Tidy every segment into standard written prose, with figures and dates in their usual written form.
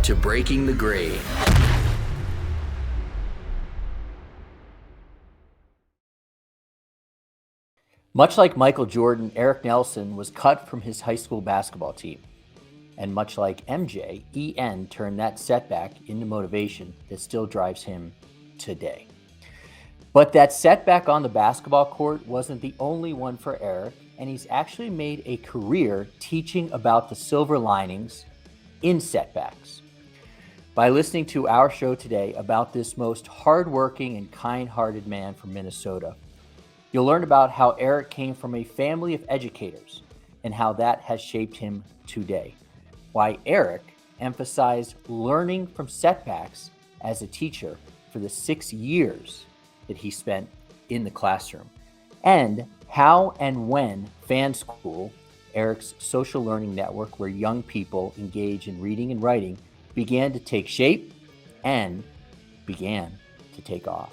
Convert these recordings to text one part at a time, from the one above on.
to Breaking the Grade. Much like Michael Jordan, Eric Nelson was cut from his high school basketball team. And much like MJ, EN turned that setback into motivation that still drives him today. But that setback on the basketball court wasn't the only one for Eric, and he's actually made a career teaching about the silver linings in setbacks. By listening to our show today about this most hardworking and kind-hearted man from Minnesota, you'll learn about how Eric came from a family of educators and how that has shaped him today. Why Eric emphasized learning from setbacks as a teacher for the 6 years that he spent in the classroom. And how and when Fanschool, Eric's social learning network where young people engage in reading and writing, began to take shape and began to take off.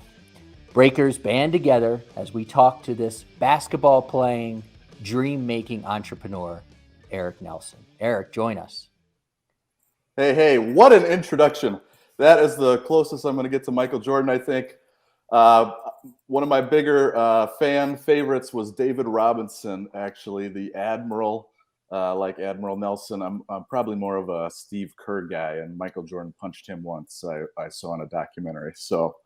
Breakers band together as we talk to this basketball-playing, dream-making entrepreneur, Eric Nelson. Eric, join us. Hey, what an introduction. That is the closest I'm going to get to Michael Jordan, I think. One of my bigger fan favorites was David Robinson, actually, the Admiral, like Admiral Nelson. I'm probably more of a Steve Kerr guy, and Michael Jordan punched him once, I saw in a documentary. So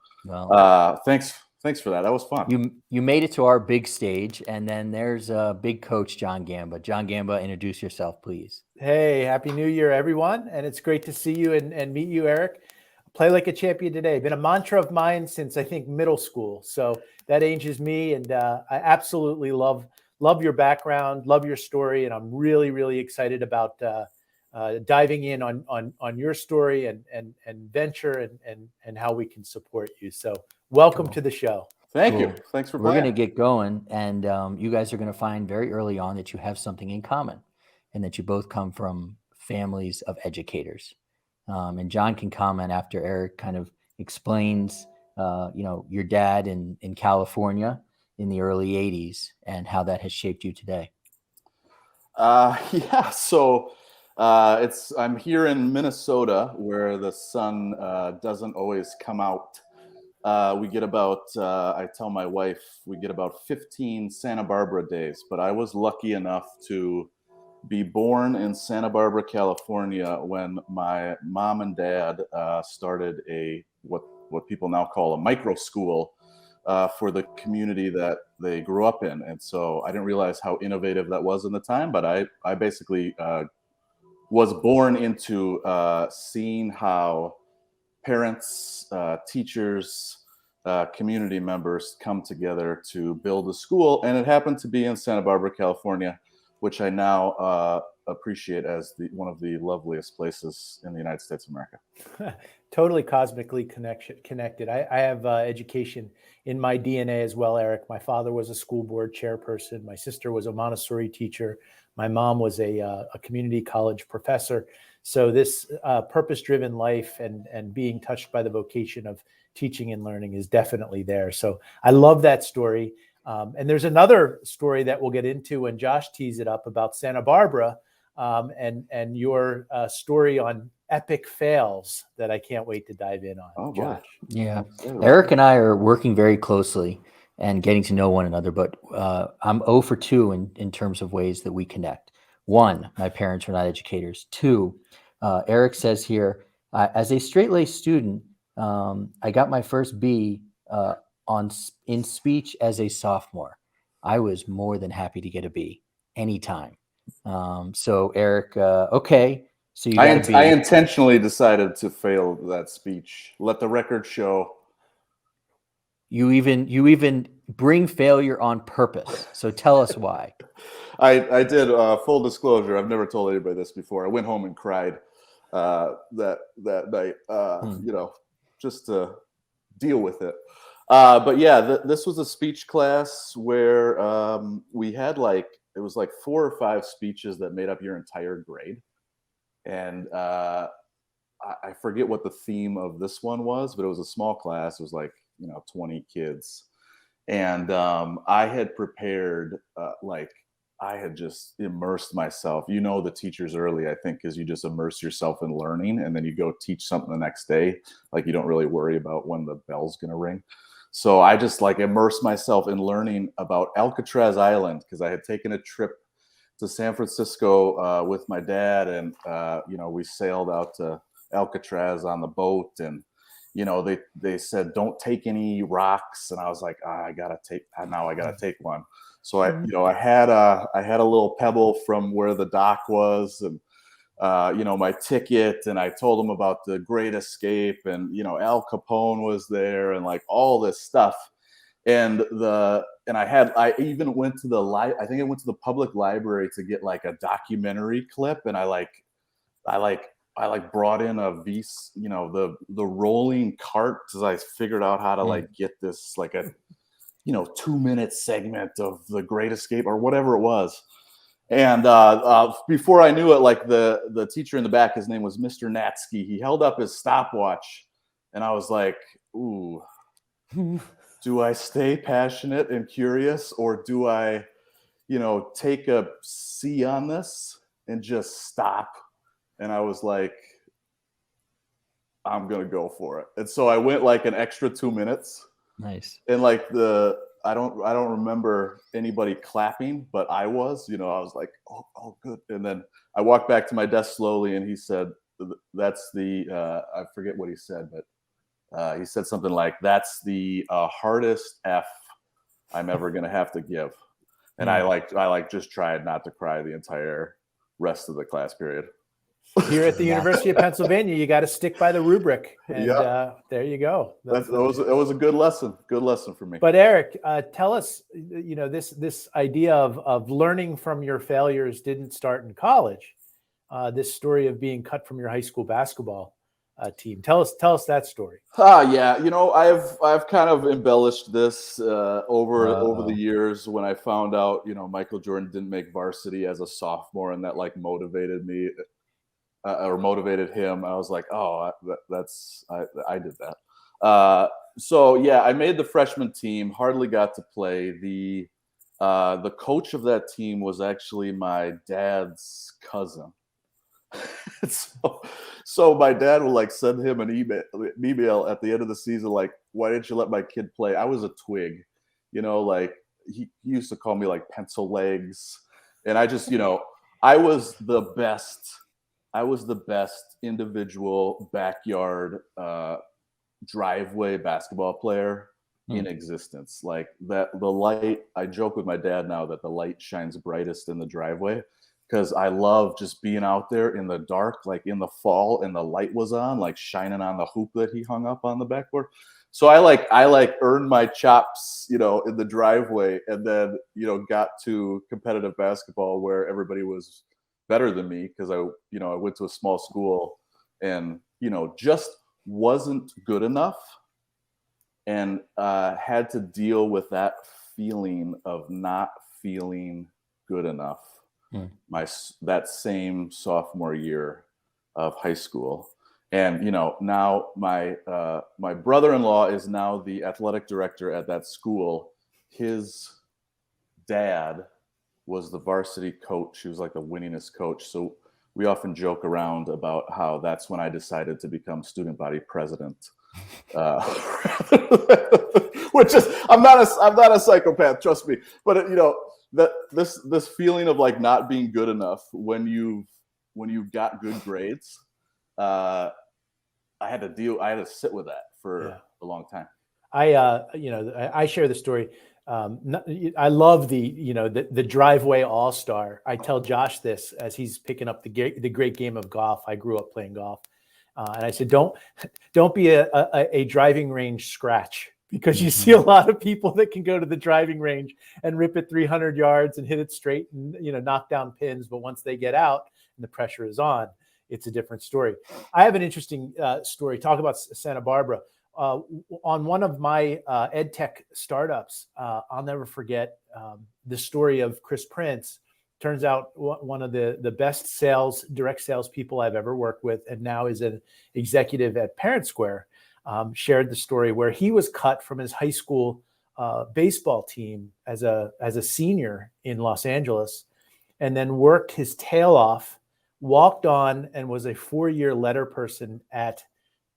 thanks for that. That was fun. You made it to our big stage, and then there's big coach John Gamba. John Gamba, introduce yourself, please. Hey, Happy New Year, everyone. And it's great to see you and meet you, Eric. Play like a champion today. Been a mantra of mine since, I think, middle school. So that ages me, and I absolutely love your background, love your story, and I'm really, really excited about diving in on your story and venture and how we can support you. So welcome to the show. Thank you. Thanks for playing. We're going to get going, and you guys are going to find very early on that you have something in common and that you both come from families of educators. And John can comment after Eric kind of explains, your dad in California in the early 80s and how that has shaped you today. So I'm here in Minnesota where the sun doesn't always come out. We get about, I tell my wife, we get about 15 Santa Barbara days, but I was lucky enough to be born in Santa Barbara, California, when my mom and dad started what people now call a micro school for the community that they grew up in. And so I didn't realize how innovative that was in the time, but I basically was born into seeing how parents, teachers, community members come together to build a school. And it happened to be in Santa Barbara, California, which I now appreciate as one of the loveliest places in the United States of America. Totally cosmically connected. I have education in my DNA as well, Eric. My father was a school board chairperson. My sister was a Montessori teacher. My mom was a community college professor. So this purpose-driven life and being touched by the vocation of teaching and learning is definitely there. So I love that story. And there's another story that we'll get into when Josh tees it up about Santa Barbara and your story on epic fails that I can't wait to dive in on. Oh, Josh. Yeah. Eric and I are working very closely and getting to know one another, but I'm 0 for 2 in terms of ways that we connect. 1, my parents were not educators. 2, Eric says here, as a straight-laced student, I got my first B in speech as a sophomore. I was more than happy to get a B anytime. So Eric, okay. So you got a B. I intentionally decided to fail that speech. Let the record show. You even bring failure on purpose. So tell us why. I did. Full disclosure, I've never told anybody this before. I went home and cried that night. Just to deal with it. But yeah, this was a speech class where we had it was 4 or 5 speeches that made up your entire grade. And I forget what the theme of this one was, but it was a small class. It was 20 kids. And I had prepared I had just immersed myself. The teachers early, I think, because you just immerse yourself in learning, and then you go teach something the next day. Like, you don't really worry about when the bell's going to ring. So I just like immersed myself in learning about Alcatraz Island, because I had taken a trip to San Francisco with my dad, and we sailed out to Alcatraz on the boat, and they said don't take any rocks, and I was like, I gotta take one. So I had a little pebble from where the dock was, and my ticket, and I told them about the Great Escape, and Al Capone was there, and like all this stuff. And I even went to I think I went to the public library to get like a documentary clip, and I brought in a the rolling cart, because I figured out how to like get this like a 2-minute segment of the Great Escape or whatever it was. And before I knew it, like the teacher in the back, his name was Mr. Natsky. He held up his stopwatch, and I was like, ooh, do I stay passionate and curious, or do I, take a C on this and just stop? And I was like, I'm going to go for it. And so I went like an extra 2 minutes. Nice. And like I don't remember anybody clapping, but I was, I was like, oh, good. And then I walked back to my desk slowly, and he said, that's I forget what he said, but he said something like, that's the hardest F I'm ever going to have to give. And I just tried not to cry the entire rest of the class period. Here at the University of Pennsylvania, you got to stick by the rubric, and there you go. It was a good lesson for me. But Eric, tell us, this idea of learning from your failures didn't start in college. This story of being cut from your high school basketball team. Tell us that story. Yeah, I've kind of embellished this over the years. When I found out, Michael Jordan didn't make varsity as a sophomore, and that like motivated me. Or motivated him. I was like, oh, I did that. So yeah, I made the freshman team. Hardly got to play. The coach of that team was actually my dad's cousin. So my dad would like send him an email at the end of the season, like, why didn't you let my kid play? I was a twig, like he used to call me like pencil legs, and I just, I was the best individual backyard driveway basketball player in existence. Like that, the light, I joke with my dad now that the light shines brightest in the driveway, because I love just being out there in the dark, like in the fall, and the light was on, like shining on the hoop that he hung up on the backboard. So I earned my chops, in the driveway, and then, got to competitive basketball where everybody was better than me, because I went to a small school, and just wasn't good enough, and had to deal with that feeling of not feeling good enough that same sophomore year of high school. And now my brother-in-law is now the athletic director at that school. His dad was the varsity coach. He was like the winningest coach. So we often joke around about how that's when I decided to become student body president. Which is, I'm not a psychopath, trust me. But that this feeling of like not being good enough when you got good grades, I had to sit with that for a long time. I share the story. I love the driveway all-star. I tell Josh this as he's picking up the great game of golf. I grew up playing golf, and I said, don't be a driving range scratch, because you see a lot of people that can go to the driving range and rip it 300 yards and hit it straight and knock down pins, but once they get out and the pressure is on, it's a different story. I have an interesting story. Talk about Santa Barbara. On one of my ed tech startups, I'll never forget the story of Chris Prince. Turns out one of the best direct sales people I've ever worked with, and now is an executive at Parent Square, shared the story where he was cut from his high school baseball team as a senior in Los Angeles, and then worked his tail off, walked on, and was a 4-year letter person at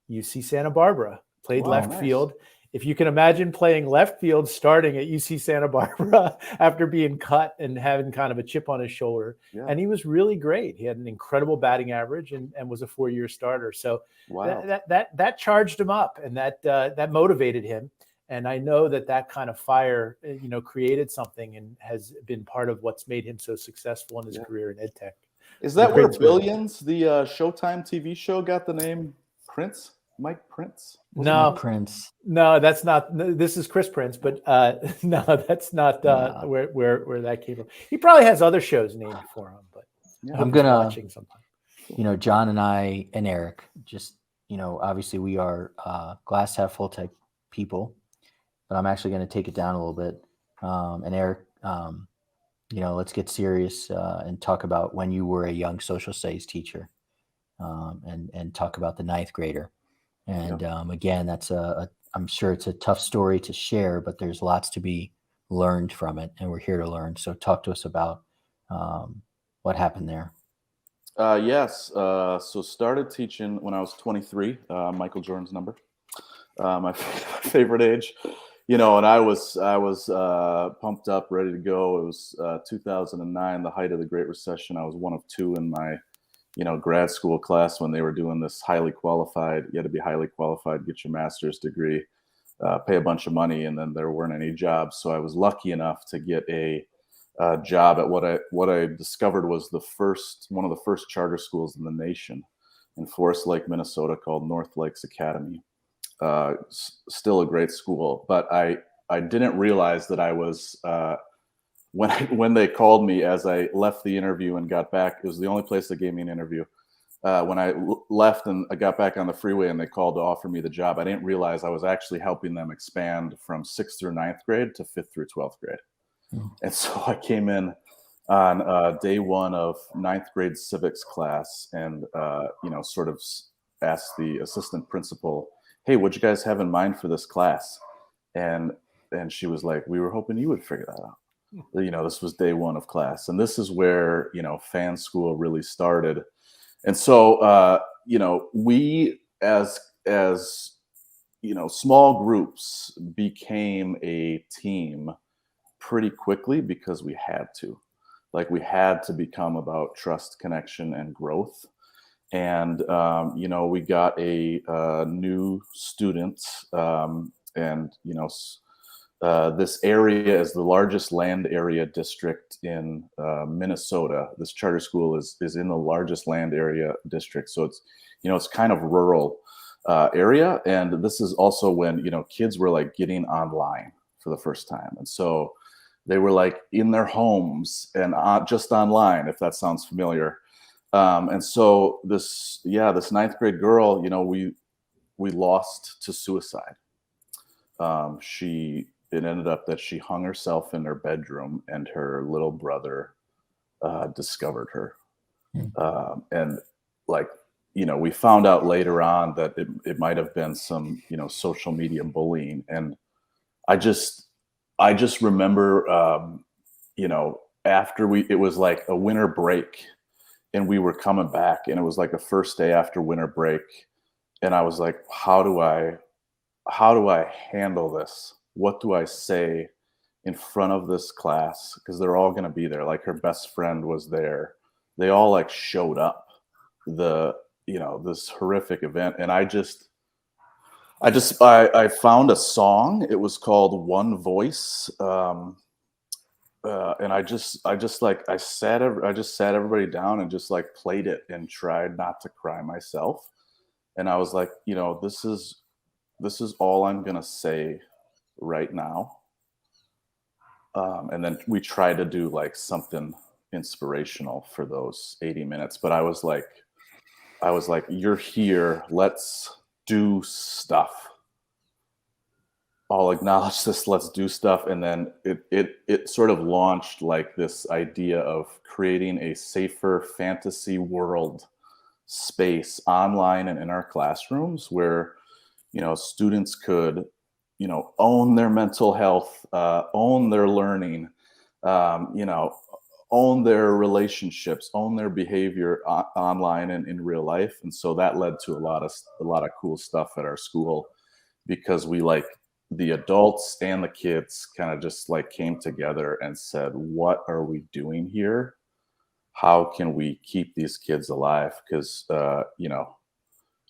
UC Santa Barbara. Played left field. If you can imagine playing left field starting at UC Santa Barbara after being cut and having kind of a chip on his shoulder. Yeah. And he was really great. He had an incredible batting average and was a 4-year starter. So that charged him up, and that motivated him. And I know that kind of fire, created something and has been part of what's made him so successful in his career in ed tech. Is that where Billions, the Showtime TV show, got the name Prince? Mike Prince? No, Prince. No, that's not. This is Chris Prince, but no, that's not where that came from. He probably has other shows named for him, but I'm gonna watching sometime. John and I and Eric, just obviously we are glass half full type people, but I'm actually going to take it down a little bit. And Eric, let's get serious and talk about when you were a young social studies teacher, and talk about the 9th grader. And again, that's I'm sure it's a tough story to share, but there's lots to be learned from it, and we're here to learn. So talk to us about what happened there. Yes. So started teaching when I was 23, Michael Jordan's number, my favorite age, and I was pumped up, ready to go. It was 2009, the height of the Great Recession. I was one of 2 in my grad school class when they were doing this highly qualified. You had to be highly qualified, get your master's degree, pay a bunch of money, and then there weren't any jobs. So I was lucky enough to get a job at what I discovered was one of the first charter schools in the nation in Forest Lake, Minnesota, called North Lakes Academy. Still a great school, but I didn't realize that I was when they called me as I left the interview and got back. It was the only place that gave me an interview. When I left and I got back on the freeway and they called to offer me the job, I didn't realize I was actually helping them expand from 6th through 9th grade to 5th through 12th grade. And so I came in on day 1 of 9th grade civics class and, sort of asked the assistant principal, "Hey, what'd you guys have in mind for this class?" And she was like, "We were hoping you would figure that out." This was day 1 of class. And this is where, Fanschool really started. And so, we as small groups became a team pretty quickly because we had to. We had to become about trust, connection, and growth. And, we got a new student, and, this area is the largest land area district in Minnesota. This charter school is in the largest land area district. So it's kind of rural area. And this is also when, kids were getting online for the first time. And so they were in their homes and just online, if that sounds familiar. And so this 9th grade girl, we lost to suicide. It ended up that she hung herself in her bedroom and her little brother discovered her. And we found out later on that it might have been some, social media bullying. And I just remember, after it was like a winter break and we were coming back and it was like the first day after winter break. And I was like, how do I handle this? What do I say in front of this class? Because they're all going to be there. Her best friend was there. They all showed up this horrific event. And I found a song. It was called One Voice. And I just sat everybody down and just played it and tried not to cry myself. And I was like, this is all I'm going to say right now. And then we tried to do something inspirational for those 80 minutes. But I was like, you're here. Let's do stuff. I'll acknowledge this. Let's do stuff. And then it sort of launched this idea of creating a safer fantasy world space online and in our classrooms where, students could own their mental health, own their learning, own their relationships, own their behavior online and in real life. And so that led to a lot of cool stuff at our school, because we, like, the adults and the kids kind of just like came together and said, what are we doing here? How can we keep these kids alive? Because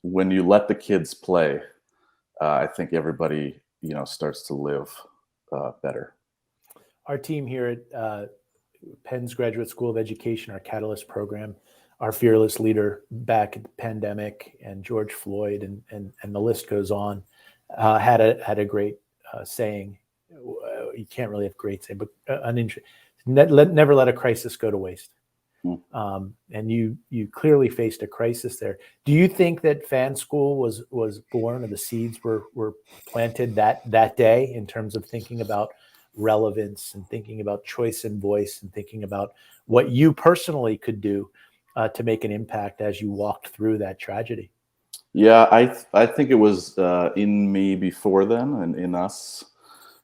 when you let the kids play, I think everybody starts to live better. Our team here at Penn's Graduate School of Education, our Catalyst program, our fearless leader back at the pandemic, and George Floyd, and the list goes on, had a great saying. You can't really have great saying, but never let a crisis go to waste. And you clearly faced a crisis there. Do you think that Fanschool was born, or the seeds were planted that day, in terms of thinking about relevance and thinking about choice and voice and thinking about what you personally could do to make an impact as you walked through that tragedy? Yeah, I think it was in me before then, and in us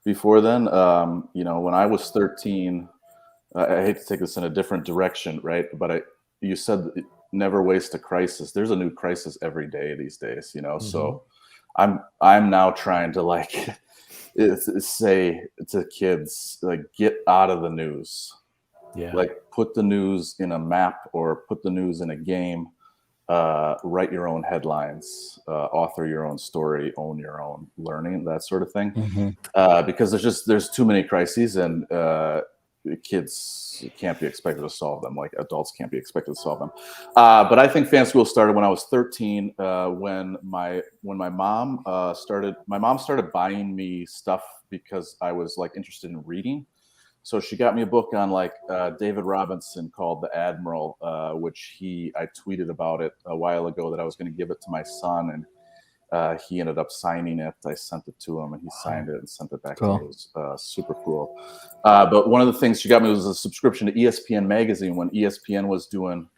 before then. When I was 13, I hate to take this in a different direction, right? But you said never waste a crisis. There's a new crisis every day these days, Mm-hmm. So I'm now trying to, like, say to kids, like, get out of the news. Yeah. Like, put the news in a map or put the news in a game. Write your own headlines, author your own story, own your own learning, that sort of thing. Mm-hmm. Because there's too many crises, and kids can't be expected to solve them like adults can't be expected to solve them. But I think Fanschool started when I was 13, when my mom started buying me stuff because I was, like, interested in reading. So she got me a book on, like, David Robinson called The Admiral, which I tweeted about it a while ago that I was going to give it to my son, and he ended up signing it. I sent it to him, and he signed it and sent it back to me. It was super cool. But one of the things she got me was a subscription to ESPN magazine when ESPN was doing,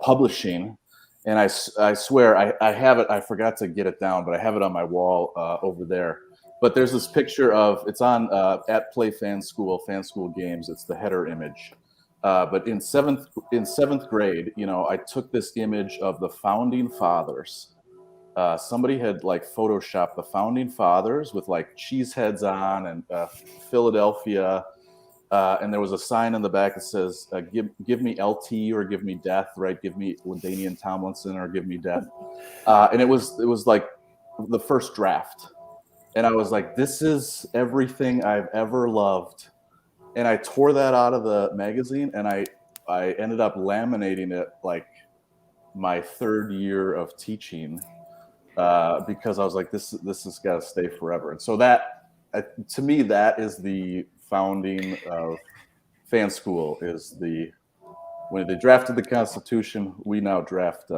publishing. And I swear I have it. I forgot to get it down, but I have it on my wall over there. But there's this picture it's on at Play Fanschool Games. It's the header image. But in seventh grade, I took this image of the founding fathers. Somebody had, like, photoshopped the founding fathers with, like, cheese heads on, and Philadelphia, and there was a sign in the back that says, give me LT or give me death, right? Give me LaDainian Tomlinson or give me death. And it was like the first draft, and I was like, this is everything I've ever loved. And I tore that out of the magazine, and I ended up laminating it, like, my third year of teaching. Because I was like, this has got to stay forever. And so that, to me, that is the founding of Fanschool. Is when they drafted the Constitution, we now draft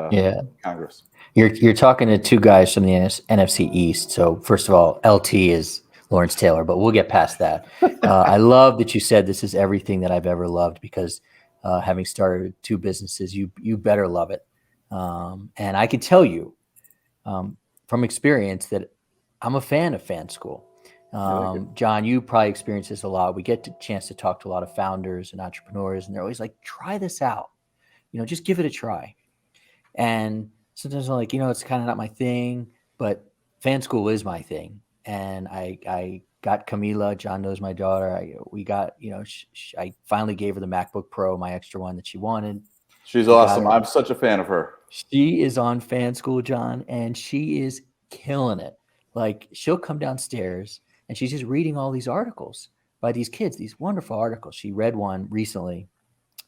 Congress. You're talking to two guys from the NFC East. So first of all, LT is Lawrence Taylor, but we'll get past that. I love that you said this is everything that I've ever loved, because having started two businesses, you better love it. And I can tell you, from experience, that I'm a fan of Fanschool. John, you probably experience this a lot. We get a chance to talk to a lot of founders and entrepreneurs, and they're always like, try this out. Just give it a try. And sometimes I'm like, it's kind of not my thing, but Fanschool is my thing. And I got Camila. John knows my daughter. We got, I finally gave her the MacBook Pro, my extra one that she wanted. She's awesome. I'm such a fan of her. She is on Fanschool, John, and she is killing it. Like, she'll come downstairs and she's just reading all these articles by these kids, these wonderful articles. She read one recently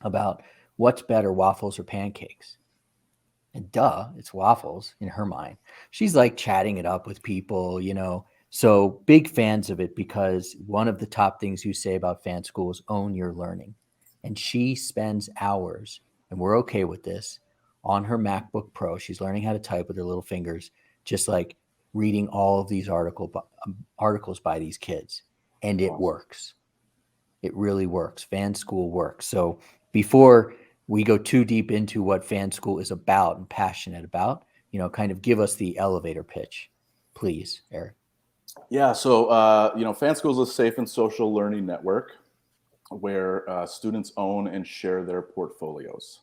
about what's better, waffles or pancakes. And duh, it's waffles in her mind. She's like chatting it up with people, So big fans of it, because one of the top things you say about Fanschool is own your learning. And she spends hours, and we're okay with this, on her MacBook Pro. She's learning how to type with her little fingers, just like reading all of these articles by these kids. And it works. It really works. Fanschool works. So before we go too deep into what Fanschool is about and passionate about, kind of give us the elevator pitch, please, Eric. Yeah, so Fanschool is a safe and social learning network where students own and share their portfolios.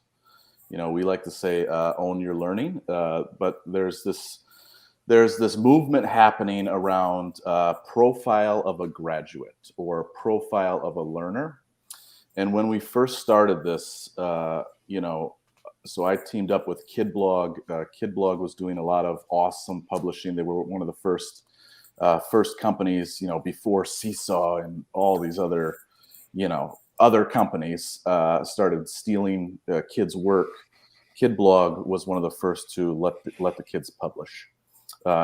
We like to say own your learning, but there's this movement happening around profile of a graduate or profile of a learner. And when we first started this, so I teamed up with KidBlog. KidBlog was doing a lot of awesome publishing. They were one of the first companies, before Seesaw and all these other companies started stealing kids' work. KidBlog was one of the first to let the kids publish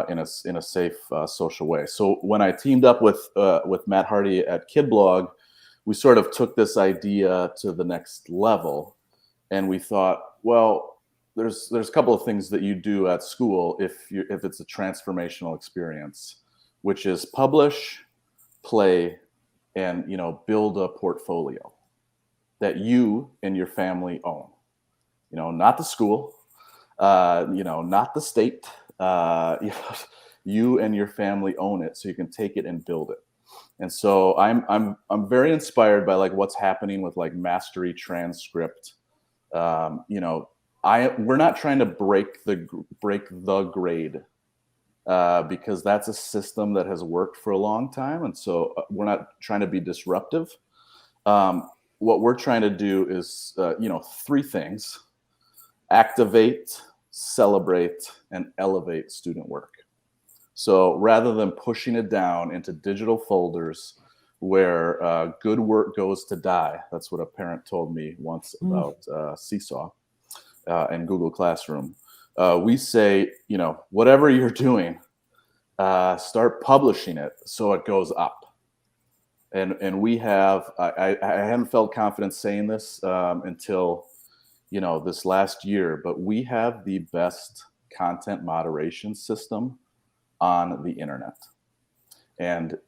in a safe social way. So when I teamed up with Matt Hardy at KidBlog, we sort of took this idea to the next level, and we thought, well, there's a couple of things that you do at school if it's a transformational experience, which is publish, play, and build a portfolio that you and your family own. Not the school, not the state. You and your family own it, so you can take it and build it. And so I'm very inspired by like what's happening with like Mastery Transcript. We're not trying to break the grade because that's a system that has worked for a long time, and so we're not trying to be disruptive. What we're trying to do is three things: activate, celebrate, and elevate student work. So rather than pushing it down into digital folders where good work goes to die, that's what a parent told me once about Seesaw and Google Classroom. We say, whatever you're doing, start publishing it so it goes up. And we have, I haven't felt confident saying this until this last year, but we have the best content moderation system on the internet. And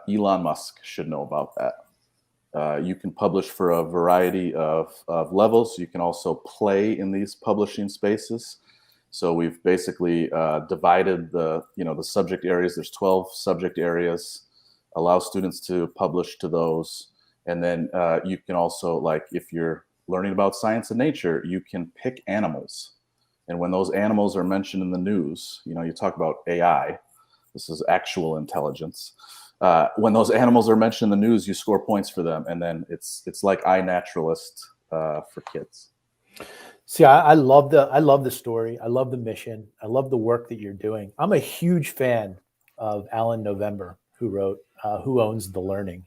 Elon Musk should know about that. You can publish for a variety of levels. You can also play in these publishing spaces. So we've basically divided the subject areas. There's 12 subject areas. Allow students to publish to those. And then you can also, like, if you're learning about science and nature, you can pick animals. And when those animals are mentioned in the news, you talk about AI. This is actual intelligence. When those animals are mentioned in the news, you score points for them. And then it's like iNaturalist for kids. See, I love the story. I love the mission. I love the work that you're doing. I'm a huge fan of Alan November, who wrote Who Owns the Learning?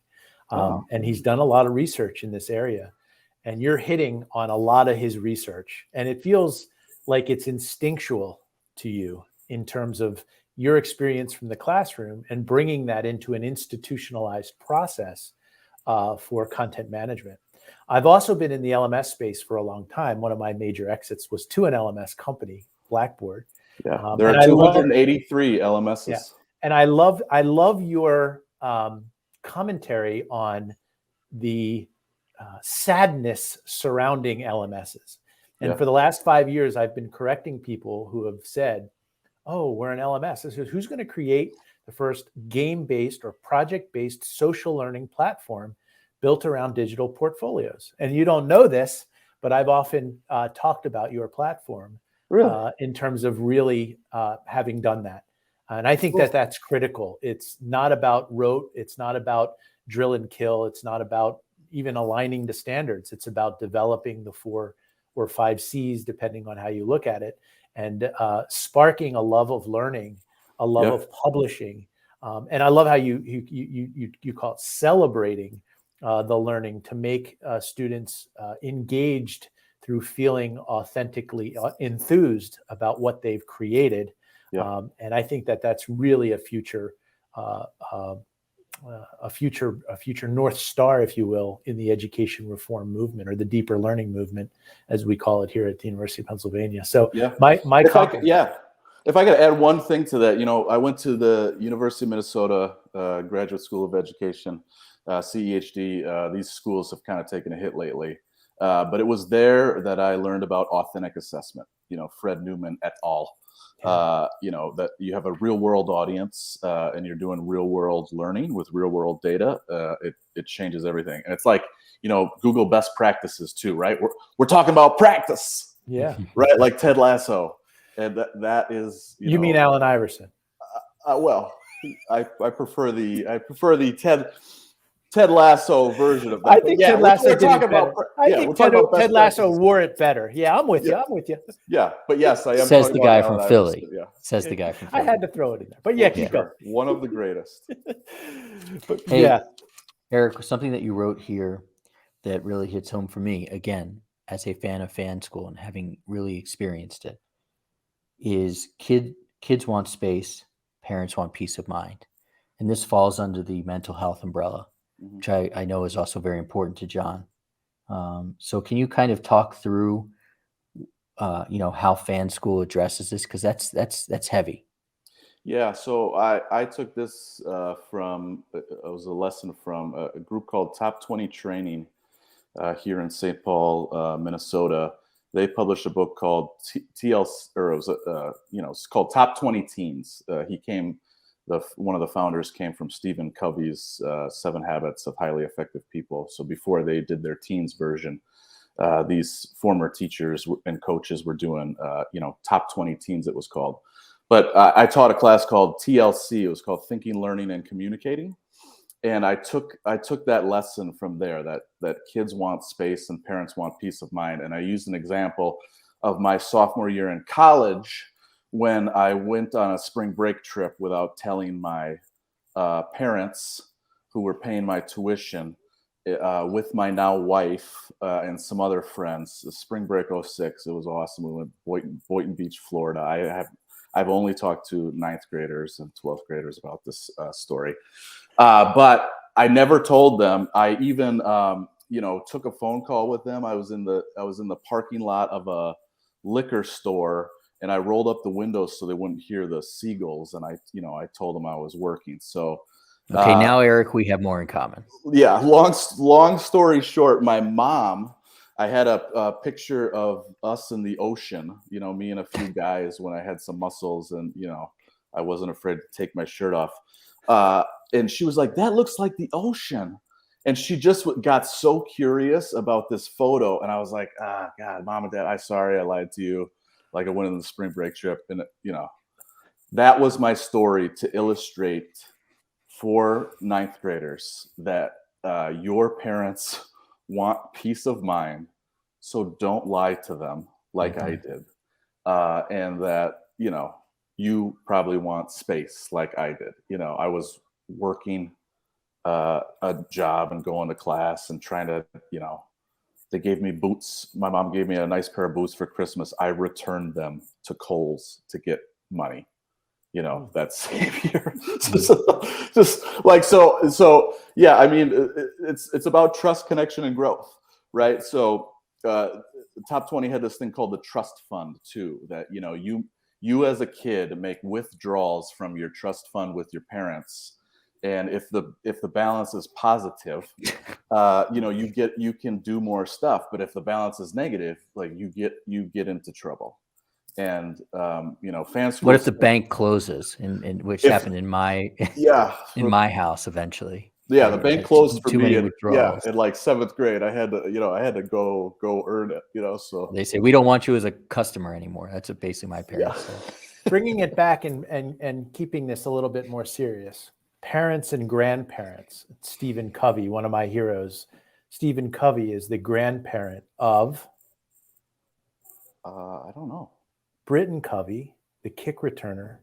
And he's done a lot of research in this area. And you're hitting on a lot of his research. And it feels like it's instinctual to you in terms of your experience from the classroom and bringing that into an institutionalized process for content management. I've also been in the LMS space for a long time. One of my major exits was to an LMS company, Blackboard. Yeah, there are 283 LMSs. Yeah, and I love your commentary on the sadness surrounding LMSs. And for the last 5 years, I've been correcting people who have said, oh, we're an LMS. This is who's going to create the first game-based or project-based social learning platform built around digital portfolios. And you don't know this, but I've often talked about your platform in terms of really having done that. And I think that that's critical. It's not about rote. It's not about drill and kill. It's not about even aligning to standards. It's about developing the 4 or 5 C's, depending on how you look at it, and sparking a love of learning, a love of publishing. And I love how you call it celebrating the learning to make students engaged through feeling authentically enthused about what they've created. And I think that that's really a future North Star, if you will, in the education reform movement, or the deeper learning movement, as we call it here at the University of Pennsylvania. So if I could add one thing to that, I went to the University of Minnesota Graduate School of Education, CEHD. These schools have kind of taken a hit lately, but it was there that I learned about authentic assessment. Fred Newman et al. That you have a real world audience and you're doing real world learning with real world data. It changes everything. And it's like, Google best practices too, right? We're talking about practice, right? Like Ted Lasso. And that is, you mean Allen Iverson? Well, I prefer the Ted Lasso version of that. I think Ted Lasso did it better. I think Ted Lasso wore it better. Yeah, I'm with you. Yeah, but yes, I am. Says the guy from Philly. Yeah. Says the guy from Philly. I had to throw it in there. But yeah, keep going. One of the greatest. But hey, Eric, something that you wrote here that really hits home for me, again, as a fan of Fanschool and having really experienced it, is kids want space, parents want peace of mind. And this falls under the mental health umbrella, which I know is also very important to John. So can you kind of talk through, how Fanschool addresses this? Because that's heavy. Yeah. So I took this from, it was a lesson from a group called Top 20 Training here in St. Paul, Minnesota. They published a book called TLC, or it was it's called Top 20 Teens. One of the founders came from Stephen Covey's 7 Habits of Highly Effective People. So before they did their teens version, these former teachers and coaches were doing, Top 20 Teens, it was called. But I taught a class called TLC. It was called Thinking, Learning, and Communicating. And I took that lesson from there, that kids want space and parents want peace of mind. And I used an example of my sophomore year in college when I went on a spring break trip without telling my parents who were paying my tuition with my now wife and some other friends. The spring break 06, it was awesome. We went Boynton Beach, Florida. I've only talked to 9th graders and 12th graders about this story. But I never told them. I even, took a phone call with them. I was in the parking lot of a liquor store, and I rolled up the windows so they wouldn't hear the seagulls. And I told them I was working. So, okay, now Eric, we have more in common. Yeah. Long story short, my mom, I had a picture of us in the ocean, me and a few guys when I had some muscles and, I wasn't afraid to take my shirt off. And she was like, that looks like the ocean. And she just got so curious about this photo. And I was like, God, Mom and Dad, sorry I lied to you. Like I went on the spring break trip. And, that was my story to illustrate for 9th graders that your parents want peace of mind. So don't lie to them like I did. And that, you probably want space like I did. I was working a job and going to class and trying to, they gave me boots. My mom gave me a nice pair of boots for Christmas. I returned them to Kohl's to get money. That same year. just like, so yeah, I mean, it's about trust, connection, and growth, right? So Top 20 had this thing called the trust fund too, that, you as a kid make withdrawals from your trust fund with your parents. And if the balance is positive, you can do more stuff. But if the balance is negative, like you get into trouble. And Fanschool. What if the bank closes, which happened in my my house eventually? Yeah, the bank closed for me. In like 7th grade, I had to go earn it. So they say we don't want you as a customer anymore. That's what basically my parents said. Bringing it back and keeping this a little bit more serious. Parents and grandparents. Stephen Covey, one of my heroes. Stephen Covey is the grandparent of. I don't know. Britton Covey, the kick returner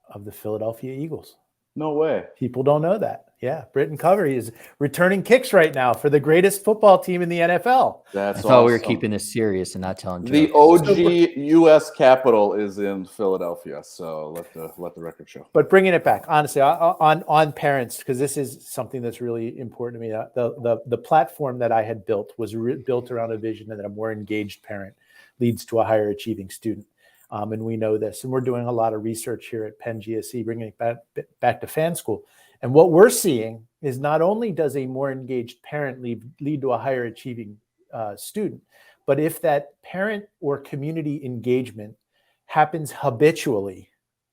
of the Philadelphia Eagles. No way. People don't know that. Yeah, Britton Covey is returning kicks right now for the greatest football team in the NFL. I thought we were keeping this serious and not telling jokes. The OG U.S. Capitol is in Philadelphia, so let the record show. But bringing it back, honestly, on parents, because this is something that's really important to me. The platform that I had built was built around a vision that a more engaged parent leads to a higher achieving student. And we know this, and we're doing a lot of research here at Penn GSE, bringing it back to Fanschool. And what we're seeing is not only does a more engaged parent lead to a higher achieving student, but if that parent or community engagement happens habitually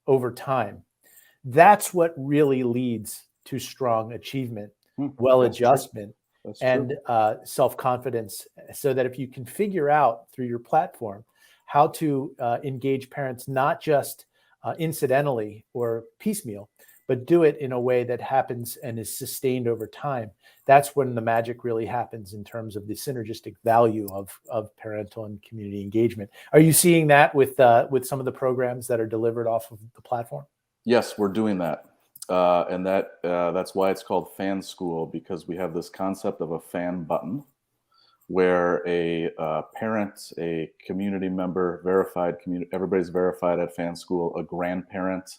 over time, that's what really leads to strong achievement, well adjustment, and self-confidence. So that if you can figure out through your platform how to engage parents, not just incidentally or piecemeal, but do it in a way that happens and is sustained over time, that's when the magic really happens in terms of the synergistic value of parental and community engagement. Are you seeing that with some of the programs that are delivered off of the platform? Yes, we're doing that. And that's why it's called Fanschool, because we have this concept of a fan button where a parent, a community member, everybody's verified at Fanschool, a grandparent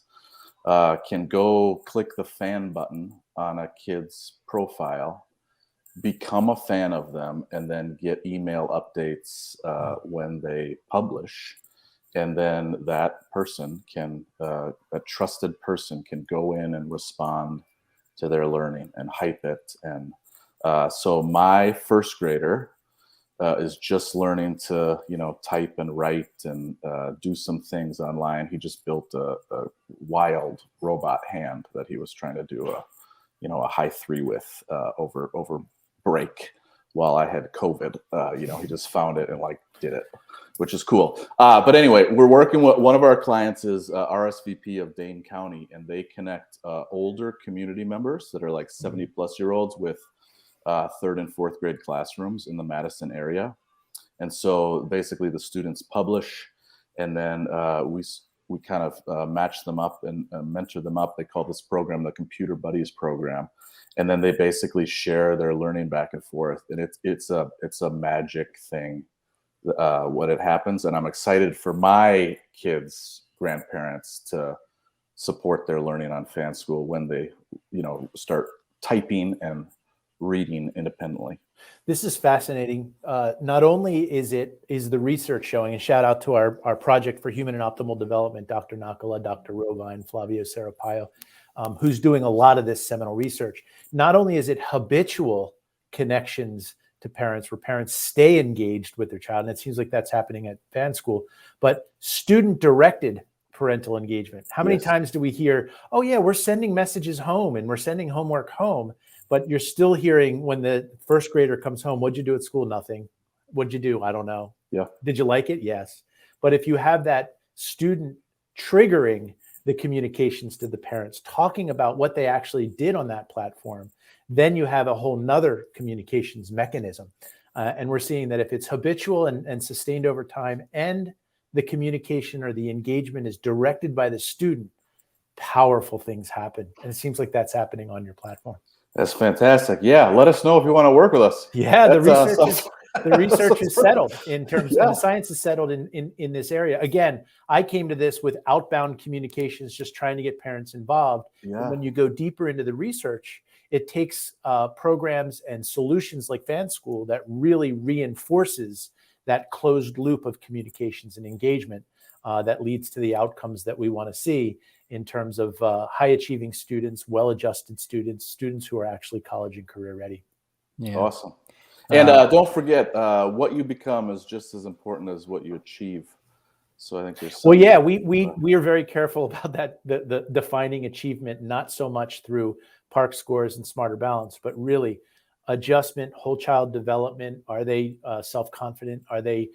can go click the fan button on a kid's profile, become a fan of them, and then get email updates when they publish. And then that person can, a trusted person can go in and respond to their learning and hype it. And so my first grader is just learning to, type and write and do some things online. He just built a wild robot hand that he was trying to do a high 3 with over break while I had COVID. He just found it and did it, which is cool. But anyway, we're working with one of our clients is RSVP of Dane County, and they connect older community members that are 70-plus-year-olds with 3rd and 4th grade classrooms in the Madison area. And so basically the students publish, and then we kind of match them up and mentor them up. They call this program the Computer Buddies program. And then they basically share their learning back and forth. And it's a magic thing when it happens. And I'm excited for my kids' grandparents to support their learning on Fanschool when they, start typing and reading independently. This is fascinating. Not only is the research showing, and shout out to our Project for Human and Optimal Development, Dr. Nakala, Dr. Rovine, Flavio Serapaio, who's doing a lot of this seminal research. Not only is it habitual connections to parents, where parents stay engaged with their child, and it seems like that's happening at Fanschool, but student-directed parental engagement. How many times do we hear, oh yeah, we're sending messages home and we're sending homework home, but you're still hearing when the first grader comes home, what'd you do at school? Nothing. What'd you do? I don't know. Yeah. Did you like it? Yes. But if you have that student triggering the communications to the parents, talking about what they actually did on that platform, then you have a whole nother communications mechanism. And we're seeing that if it's habitual and sustained over time, and the communication or the engagement is directed by the student, powerful things happen. And it seems like that's happening on your platform. That's fantastic. Yeah, let us know if you want to work with us. Yeah, the research is settled in terms of the science is settled in this area. Again, I came to this with outbound communications, just trying to get parents involved. Yeah. And when you go deeper into the research, it takes programs and solutions like Fanschool that really reinforces that closed loop of communications and engagement that leads to the outcomes that we want to see in terms of high achieving students, well-adjusted students, students who are actually college and career ready. Yeah. Awesome. And don't forget, what you become is just as important as what you achieve. So I think there's we are very careful about that, the defining achievement, not so much through PARCC scores and Smarter Balance, but really adjustment, whole child development. Are they self-confident? Are they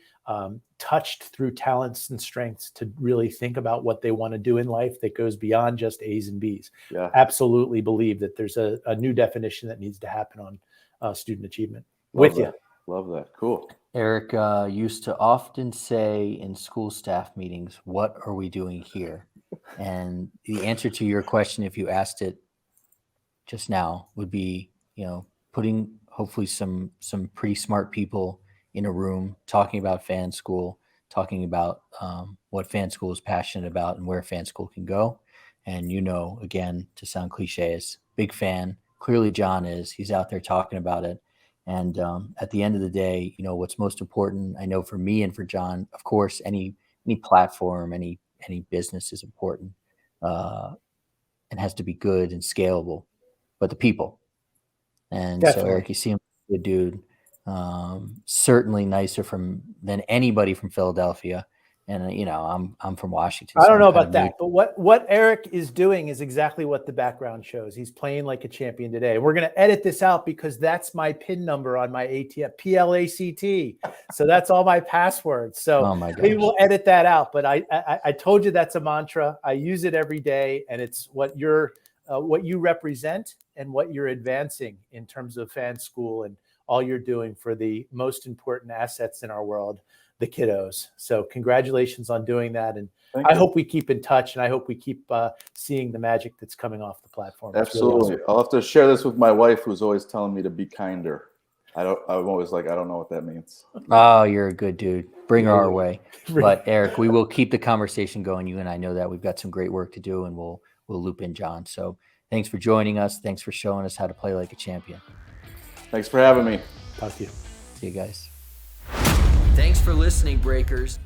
touched through talents and strengths to really think about what they want to do in life that goes beyond just A's and B's? Yeah. Absolutely believe that there's a new definition that needs to happen on student achievement. Love that. Cool. Eric used to often say in school staff meetings, "What are we doing here?" And the answer to your question, if you asked it just now, would be, putting hopefully some pretty smart people in a room talking about Fanschool, talking about what Fanschool is passionate about and where Fanschool can go. And again, to sound cliche, is big fan. Clearly, John is. He's out there talking about it. And at the end of the day, what's most important, I know for me and for John, of course, any platform, any business is important and has to be good and scalable, but the people. And Definitely. So Eric, you seem like a good dude, certainly nicer than anybody from Philadelphia. And I'm from Washington. I so don't I'm know kind about of that, but what Eric is doing is exactly what the background shows. He's playing like a champion today. We're going to edit this out because that's my PIN number on my ATM, PLACT. So that's all my passwords. So Oh my we gosh. will edit that out. But I told you that's a mantra. I use it every day, and it's what you represent and what you're advancing in terms of Fanschool and all you're doing for the most important assets in our world, the kiddos. So congratulations on doing that. And Thank I you. hope we keep in touch, and I hope we keep seeing the magic that's coming off the platform. It's really Absolutely. awesome. I'll have to share this with my wife, who's always telling me to be kinder. I'm always like, I don't know what that means. Oh, you're a good dude. Bring her our Yeah. way. But Eric, we will keep the conversation going. You and I know that we've got some great work to do, and we'll loop in John. So thanks for joining us. Thanks for showing us how to play like a champion. Thanks for having me. Talk to you. See you guys. Thanks for listening, Breakers.